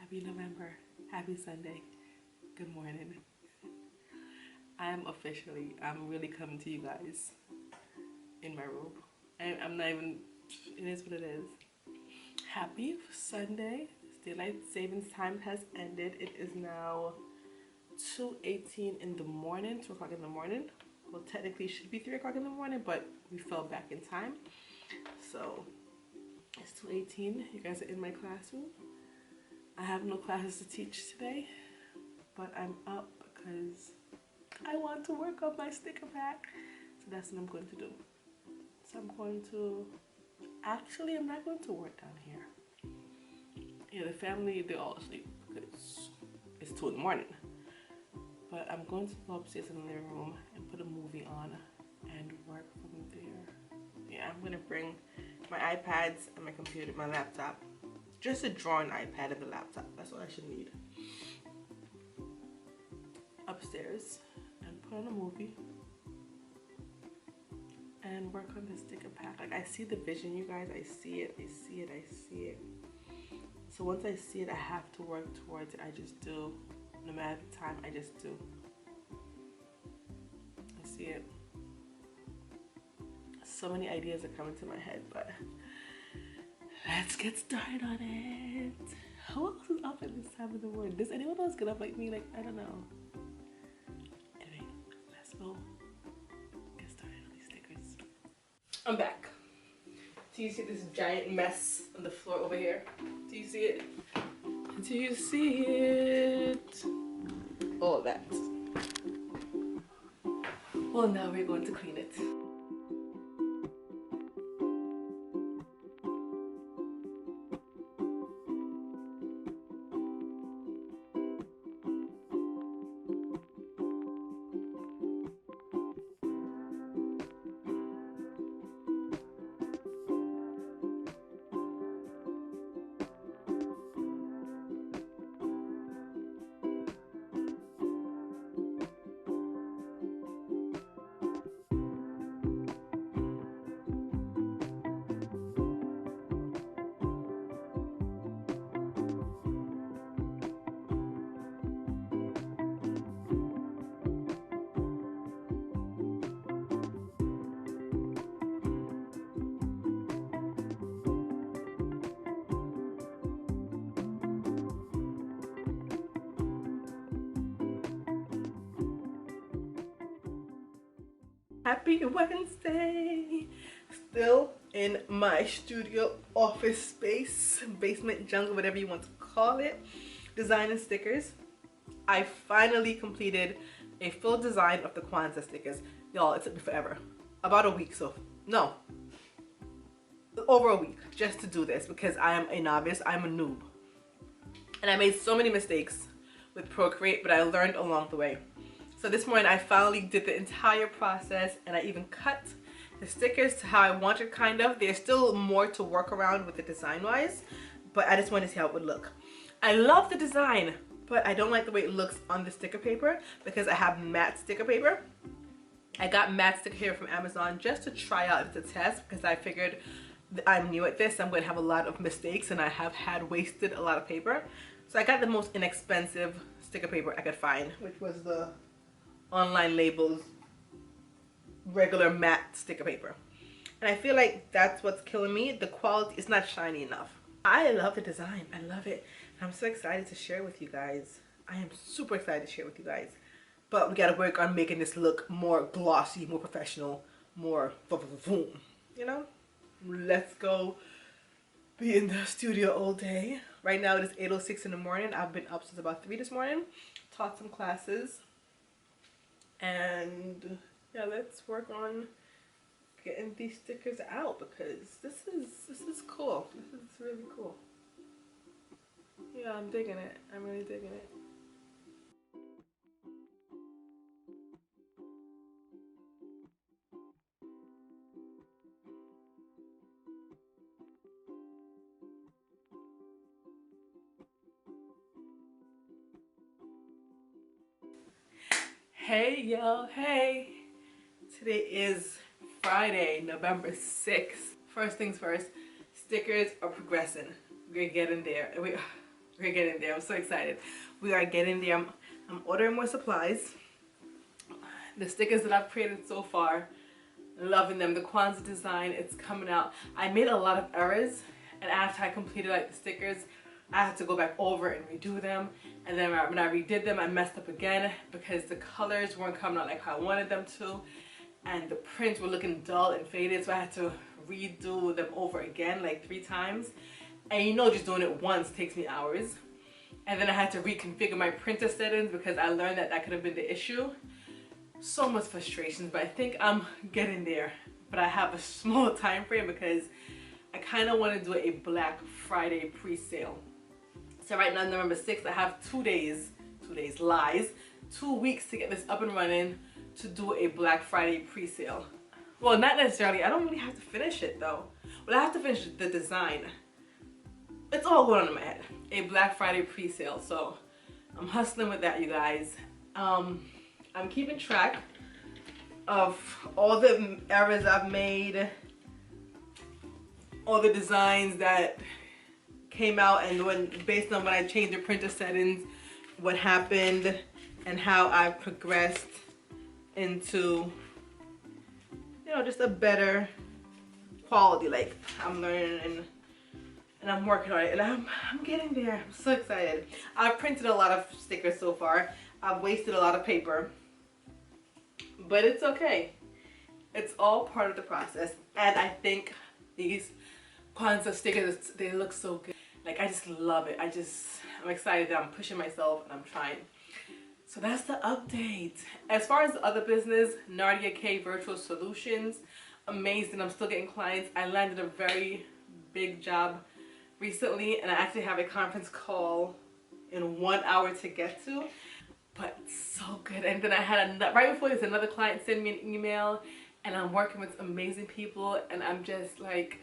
Happy November. Happy Sunday. Good morning. I'm really coming to you guys in my room. I'm not even, it is what it is. Happy Sunday. Daylight savings time has ended. It is now 2:18 in the morning, 2 o'clock in the morning. Well, technically it should be 3 o'clock in the morning, but we fell back in time. So it's 2:18. You guys are in my classroom. I have no classes to teach today, but I'm up because I want to work on my sticker pack. So that's what I'm going to do. So I'm going to, actually I'm not going to work down here. Yeah, the family, they're all asleep because it's 2 in the morning. But I'm going to go upstairs in the living room and put a movie on and work from there. Yeah, I'm gonna bring my iPads and my computer, my laptop. Just a drawing iPad and the laptop. That's all I should need. Upstairs and put on a movie and work on the sticker pack. Like, I see the vision, you guys. I see it. I see it. I see it. So once I see it, I have to work towards it. I just do. No matter the time, I just do. I see it. So many ideas are coming to my head, but let's get started on it. Who else is up at this time of the morning? Does anyone else get up like me? Like, I don't know. Anyway, let's go get started on these stickers. I'm back. Do you see this giant mess on the floor over here? Do you see it? Do you see it? All of that. Well, now we're going to clean it. Happy Wednesday! Still in my studio office space, basement jungle, whatever you want to call it. Designing stickers. I finally completed a full design of the Kwanzaa stickers. Y'all, it took me forever. About a week, so no. Over a week just to do this because I am a novice, I'm a noob. And I made so many mistakes with Procreate, but I learned along the way. So this morning I finally did the entire process and I even cut the stickers to how I wanted, kind of. There's still more to work around with the design wise, but I just wanted to see how it would look. I love the design, but I don't like the way it looks on the sticker paper because I have matte sticker paper. I got matte sticker paper from Amazon just to try out as a test because I figured I'm new at this. I'm going to have a lot of mistakes and I have had wasted a lot of paper. So I got the most inexpensive sticker paper I could find, which was the Online Labels regular matte sticker paper. And I feel like that's what's killing me. The quality is not shiny enough. I love the design. I love it. I'm so excited to share with you guys. I am super excited to share with you guys. But we gotta work on making this look more glossy, more professional, more boom. You know? Let's go be in the studio all day. Right now it is 8:06 in the morning. I've been up since about 3 this morning. Taught some classes. And yeah, let's work on getting these stickers out because this is cool. This is really cool. Yeah, I'm digging it. I'm really digging it. Hey y'all, hey. Today is Friday, November 6th. First things first, stickers are progressing. We're getting there. We're getting there. I'm so excited. We are getting there. I'm ordering more supplies. The stickers that I've created so far, loving them. The Kwanzaa design, it's coming out. I made a lot of errors, and after I completed like the stickers, I had to go back over and redo them. And then when I redid them, I messed up again because the colors weren't coming out like how I wanted them to, and the prints were looking dull and faded, so I had to redo them over again like 3 times. And you know, just doing it once takes me hours. And then I had to reconfigure my printer settings because I learned that that could have been the issue. So much frustration, but I think I'm getting there. But I have a small time frame because I kind of want to do a Black Friday pre-sale. So right now, November 6th, I have 2 days, 2 weeks to get this up and running to do a Black Friday pre-sale. Well, not necessarily. I don't really have to finish it though. Well, I have to finish the design. It's all going on in my head. A Black Friday pre-sale. So I'm hustling with that, you guys. I'm keeping track of all the errors I've made, all the designs that came out, and based on when I changed the printer settings, what happened and how I've progressed into, you know, just a better quality. Like, I'm learning and I'm working on it, and I'm getting there. I'm so excited. I've printed a lot of stickers so far. I've wasted a lot of paper, but it's okay. It's all part of the process, and I think these Kwanzaa stickers, they look so good. Like, I just love it. I'm excited that I'm pushing myself and I'm trying. So that's the update. As far as the other business, Nadia K Virtual Solutions, amazing. I'm still getting clients. I landed a very big job recently, and I actually have a conference call in 1 hour to get to. But so good. And then I had right before this, another client send me an email, and I'm working with amazing people, and I'm just like,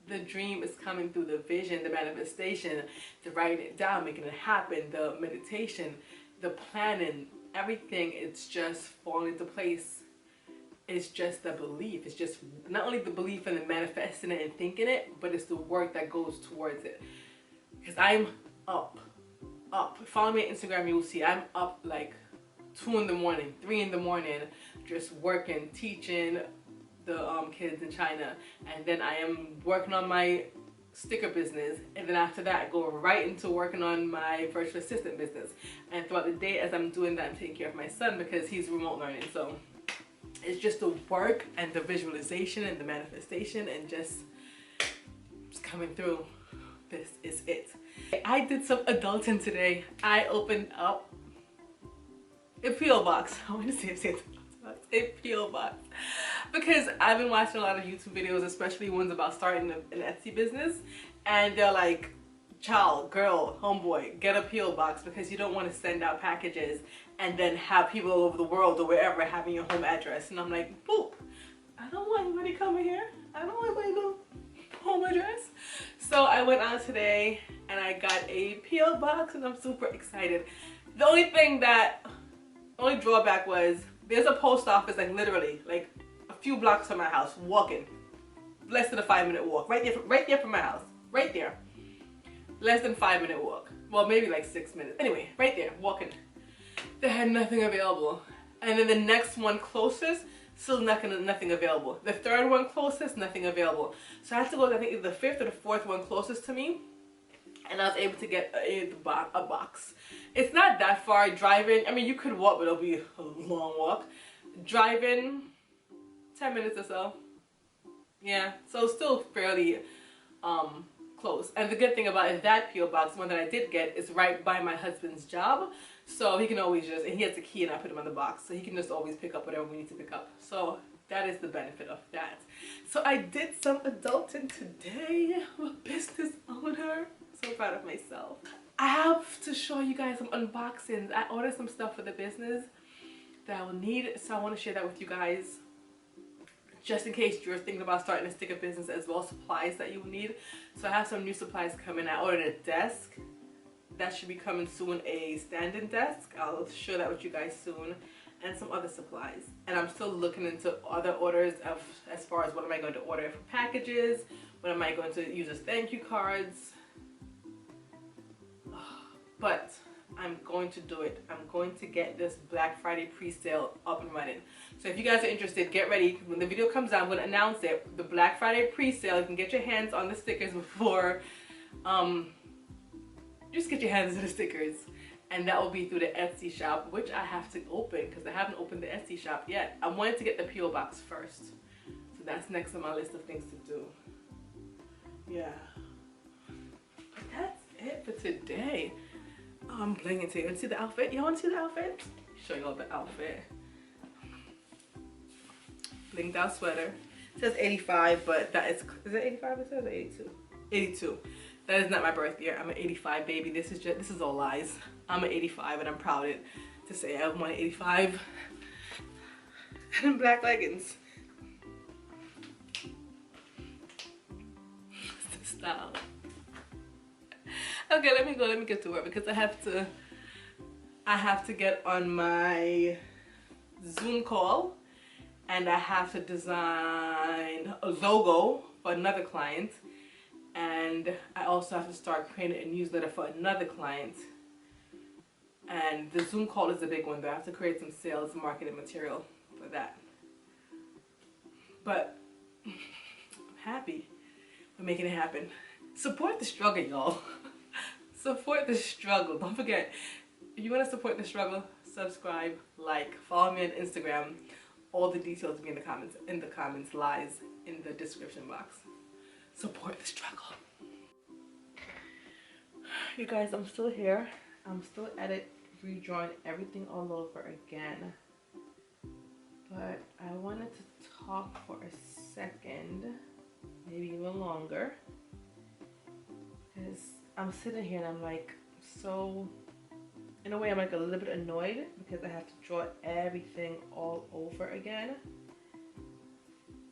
the dream is coming through, the vision, the manifestation, the writing it down, making it happen, the meditation, the planning, everything. It's just falling into place. It's just the belief. It's just not only the belief and the manifesting it and thinking it, but it's the work that goes towards it. Because I'm up. Follow me on Instagram, you will see I'm up like 2 in the morning, 3 in the morning, just working, teaching the kids in China, and then I am working on my sticker business, and then after that I go right into working on my virtual assistant business. And throughout the day, as I'm doing that, I'm taking care of my son because he's remote learning. So it's just the work and the visualization and the manifestation and just coming through. This is it. I did some adulting today. I opened up a P.O. box. I want to say a P.O. box. Because I've been watching a lot of YouTube videos, especially ones about starting an Etsy business. And they're like, child, girl, homeboy, get a P.O. box because you don't want to send out packages and then have people all over the world or wherever having your home address. And I'm like, boop, I don't want anybody coming here. I don't want anybody to go home address. So I went on today and I got a P.O. box, and I'm super excited. The only drawback was there's a post office like literally like a few blocks from my house, walking. Less than a 5-minute walk. Right there from my house. Right there. Less than 5-minute walk. Well, maybe like 6 minutes. Anyway, right there, walking. They had nothing available. And then the next one closest, still nothing available. The third one closest, nothing available. So I had to go to, I think, either the 5th or the 4th one closest to me, and I was able to get a box. It's not that far driving. I mean, you could walk, but it'll be a long walk. Driving, 10 minutes or so. Yeah, so still fairly close. And the good thing about it, that P.O. box, one that I did get, is right by my husband's job. So he can always just, and he has the key and I put him on the box, so he can just always pick up whatever we need to pick up. So that is the benefit of that. So I did some adulting today. I'm a business owner. So proud of myself. I have to show you guys some unboxings. I ordered some stuff for the business that I will need, so I want to share that with you guys. Just in case you're thinking about starting a sticker business, as well as supplies that you will need. So I have some new supplies coming. I ordered a desk. That should be coming soon, a standing desk. I'll share that with you guys soon. And some other supplies. And I'm still looking into other orders of, as far as what am I going to order for packages, what am I going to use as thank you cards. going to do it. I'm going to get this Black Friday pre-sale up and running. So if you guys are interested, get ready. When the video comes out, I'm going to announce it. The Black Friday pre-sale, you can get your hands on the stickers before, just get your hands on the stickers. And that will be through the Etsy shop, which I have to open because I haven't opened the Etsy shop yet. I wanted to get the P.O. box first. So that's next on my list of things to do. Yeah. But that's it for today. Oh, I'm blinging today. You want to see the outfit? You want to see the outfit? Show you all the outfit. Blinged out sweater. It says 85, but that is it 85 it says or 82? 82. That is not my birth year. I'm an 85 baby. This is all lies. I'm an 85 and I'm proud to say I'm one 85. And black leggings. Style. Okay, let me go. Let me get to work because I have to get on my Zoom call and I have to design a logo for another client, and I also have to start creating a newsletter for another client. And the Zoom call is a big one though. I have to create some sales and marketing material for that. But I'm happy for making it happen. Support the struggle, y'all. Support the struggle. Don't forget, if you want to support the struggle, subscribe, like, follow me on Instagram. All the details will be in the comments. In the comments lies in the description box. Support the struggle. You guys, I'm still here. I'm still at it, redrawing everything all over again. But I wanted to talk for a second, maybe even longer, because I'm sitting here and I'm like, so in a way I'm like a little bit annoyed because I have to draw everything all over again,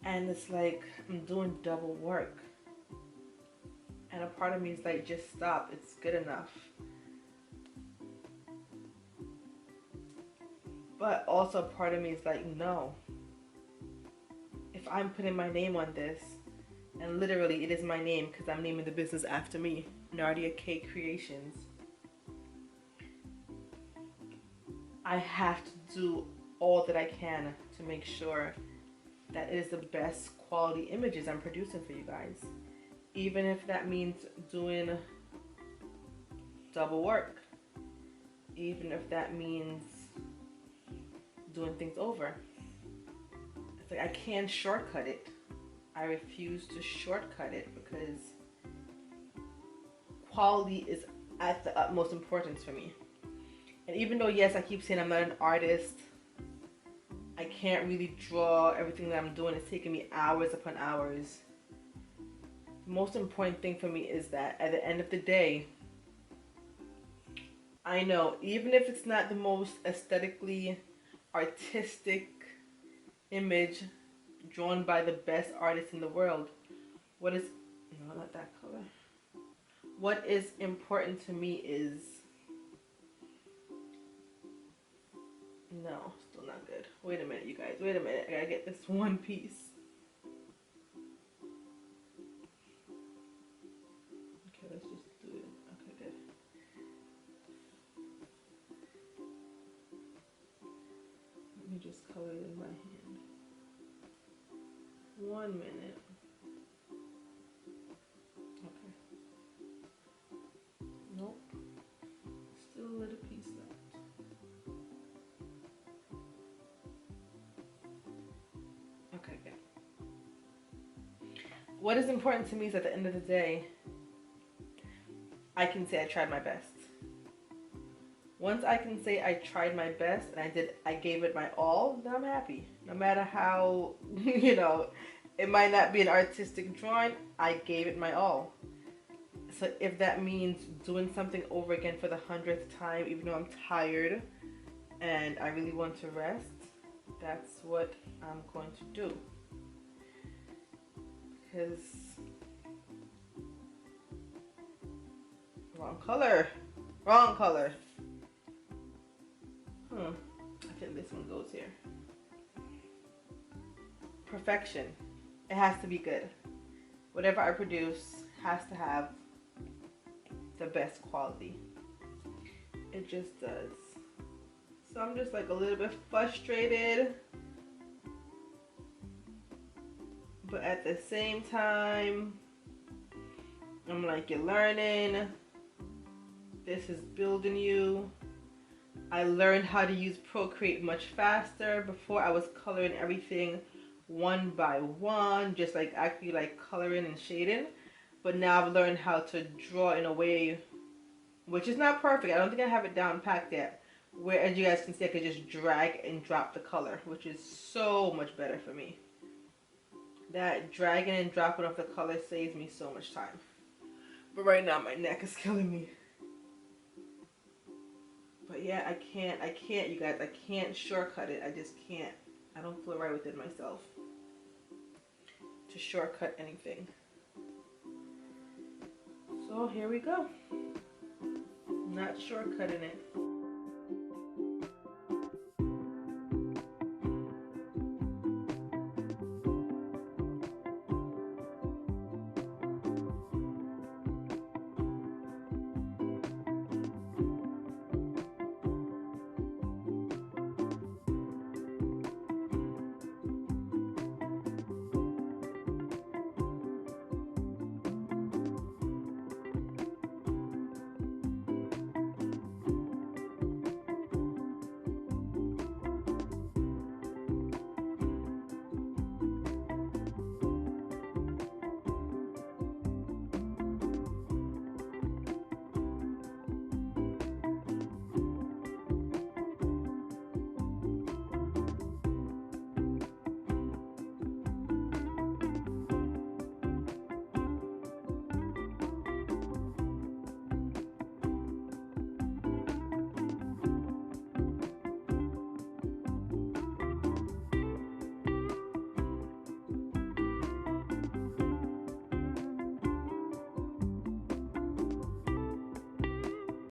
and it's like I'm doing double work, and a part of me is like, just stop, it's good enough. But also a part of me is like, no, if I'm putting my name on this, and literally it is my name because I'm naming the business after me, Nadia K Creations, I have to do all that I can to make sure that it is the best quality images I'm producing for you guys. Even if that means doing double work. Even if that means doing things over. It's like I can't shortcut it. I refuse to shortcut it because quality is at the utmost importance for me. And even though, yes, I keep saying I'm not an artist, I can't really draw everything that I'm doing. It's taking me hours upon hours. The most important thing for me is that at the end of the day, I know even if it's not the most aesthetically artistic image drawn by the best artist in the world, what is, no, not that color. What is important to me is, no, still not good. Wait a minute, you guys, wait a minute. I gotta get this one piece. Okay, let's just do it. Okay, good. Let me just color it in my hand. 1 minute. Okay. Nope. Still a little piece left. Okay, good. What is important to me is at the end of the day, I can say I tried my best. Once I can say I tried my best and I gave it my all, then I'm happy. No matter how, you know, it might not be an artistic drawing, I gave it my all. So if that means doing something over again for the 100th time, even though I'm tired and I really want to rest, that's what I'm going to do. Because, wrong color, wrong color. I think this one goes here. Perfection. It has to be good. Whatever I produce has to have the best quality. It just does. So I'm just like a little bit frustrated, but at the same time, I'm like, you're learning. This is building you. I learned how to use Procreate much faster. Before I was coloring everything one by one, just like actually like coloring and shading. But now I've learned how to draw in a way which is not perfect. I don't think I have it down packed yet. Where, as you guys can see, I can just drag and drop the color, which is so much better for me. That dragging and dropping of the color saves me so much time. But right now my neck is killing me. But yeah, I can't, you guys. I can't shortcut it. I just can't. I don't feel right within myself to shortcut anything. So here we go. Not shortcutting it.